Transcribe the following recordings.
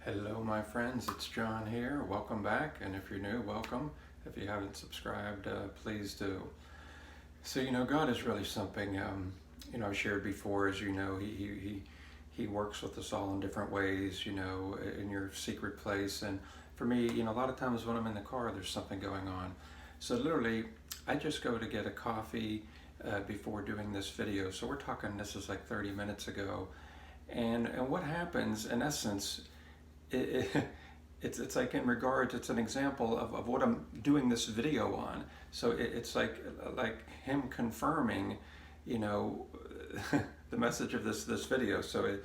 Hello my friends, it's John here. Welcome back, and if you're new, welcome. If you haven't subscribed, please do. So God is really something. I've shared before, as you know, he works with us all in different ways. In your secret place, and for me, a lot of times when I'm in the car, there's something going on. So literally, I just go to get a coffee before doing this video. So we're talking. This is like 30 minutes ago, and what happens in essence. it, it's like in regards, it's an example of what I'm doing this video on. So it's like him confirming, you know, the message of this video. So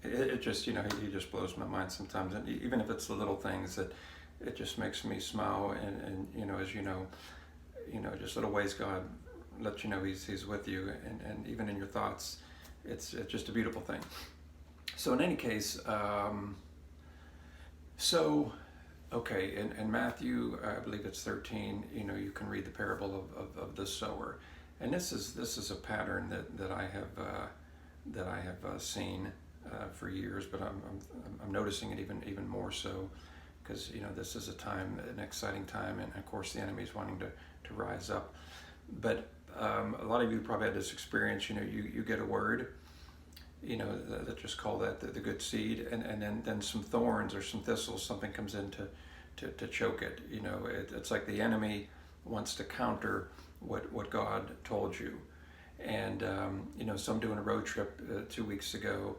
it just, he just blows my mind sometimes, and even if it's the little things that it just makes me smile, and as just little ways God lets you know he's with you, and even in your thoughts, it's just a beautiful thing. So in any case, okay, in Matthew, I believe it's 13, you can read the parable of the sower. And this is a pattern that I have seen for years, but I'm noticing it even more so, because this is an exciting time, and of course the enemy's wanting to rise up. But a lot of you probably had this experience. You get a word, that just call that the good seed, and then some thorns or some thistles, something comes in to choke it. It's like the enemy wants to counter what God told you. And so I'm doing a road trip 2 weeks ago,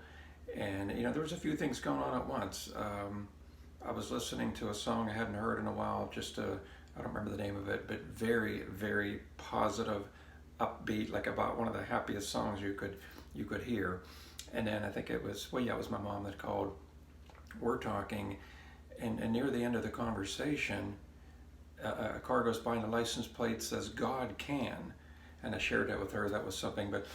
and there was a few things going on at once. I was listening to a song I hadn't heard in a while, I don't remember the name of it, but very, very positive, upbeat, like about one of the happiest songs you could hear. And then I think it was my mom that called. We're talking, and near the end of the conversation, a car goes by and the license plate says "God can," and I shared that with her. That was something. But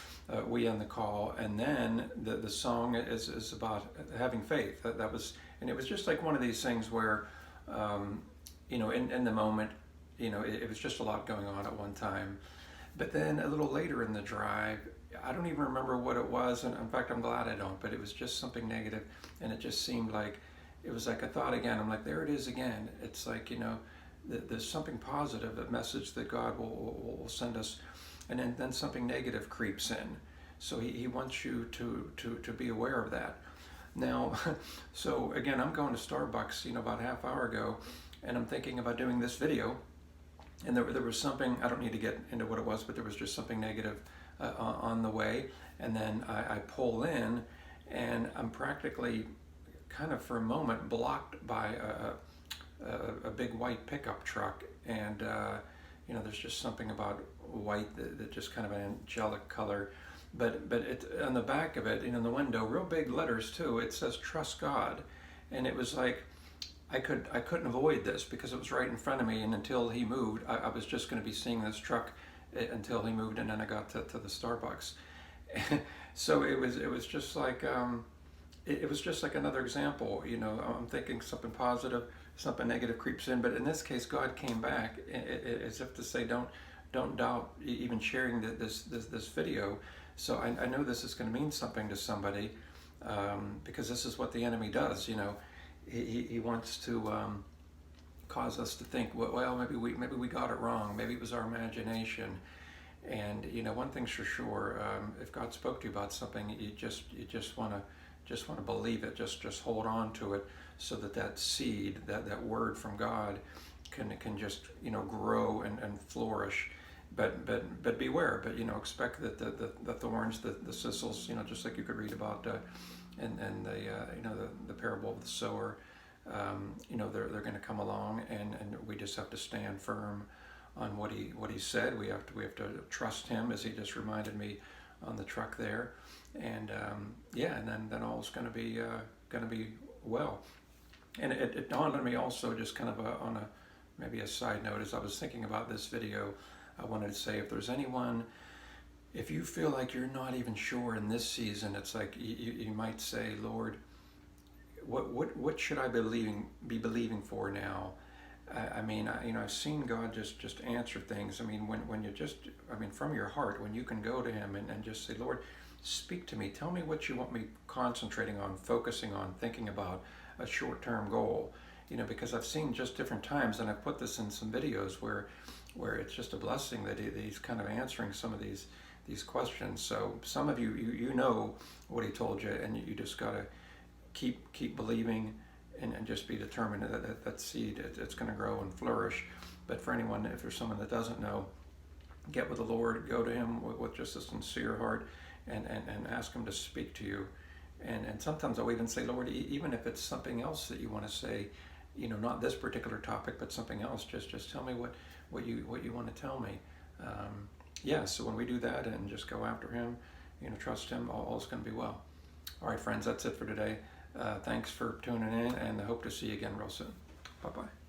we end the call, and then the song is about having faith. That was, and it was just like one of these things where, in the moment, it was just a lot going on at one time. But then a little later in the drive, I don't even remember what it was, and in fact I'm glad I don't, but it was just something negative, and it just seemed like, it was like a thought again. I'm like, there it is again. It's like, there's something positive, a message that God will send us, and then something negative creeps in. So he wants you to be aware of that. Now, so again, I'm going to Starbucks, about a half hour ago, and I'm thinking about doing this video, and there was something, I don't need to get into what it was, but there was just something negative on the way. And then I pull in, and I'm practically kind of for a moment blocked by a big white pickup truck. And there's just something about white that just kind of an angelic color. But it, on the back of it, in the window, real big letters too, it says "Trust God." And it was like, I couldn't avoid this because it was right in front of me, and until he moved, I was just going to be seeing this truck until he moved, and then I got to the Starbucks. So it was just like it was just like another example. I'm thinking something positive, something negative creeps in, but in this case, God came back as if to say, don't doubt even sharing this video. So I know this is going to mean something to somebody, because this is what the enemy does. He wants to cause us to think, well, maybe we got it wrong. Maybe it was our imagination. And one thing's for sure: if God spoke to you about something, you just want to believe it. Just hold on to it, so that seed, that word from God, can just grow and flourish. But beware. But expect that the thorns, the thistles, just like you could read about. And the parable of the sower, they're going to come along, and we just have to stand firm on what he said. We have to trust him, as he just reminded me on the truck there, and and then all's going to be well. And it dawned on me also, just kind of on maybe a side note, as I was thinking about this video, I wanted to say, if there's anyone, if you feel like you're not even sure in this season, it's like you might say, Lord, what should I be believing for now? I've seen God just answer things. When you from your heart, when you can go to him and just say, Lord, speak to me. Tell me what you want me concentrating on, focusing on, thinking about, a short-term goal. Because I've seen just different times, and I've put this in some videos where it's just a blessing that he's kind of answering some of these questions. So some of you know what he told you, and you just gotta keep believing, and just be determined that seed, it's going to grow and flourish. But for anyone, if there's someone that doesn't know, get with the Lord, go to him with just a sincere heart, and ask him to speak to you. And sometimes I'll even say, Lord, even if it's something else that you want to say, not this particular topic, but something else, just tell me what you want to tell me. So when we do that and just go after him, trust him, all's going to be well. All right, friends, that's it for today. Thanks for tuning in, and I hope to see you again real soon. Bye-bye.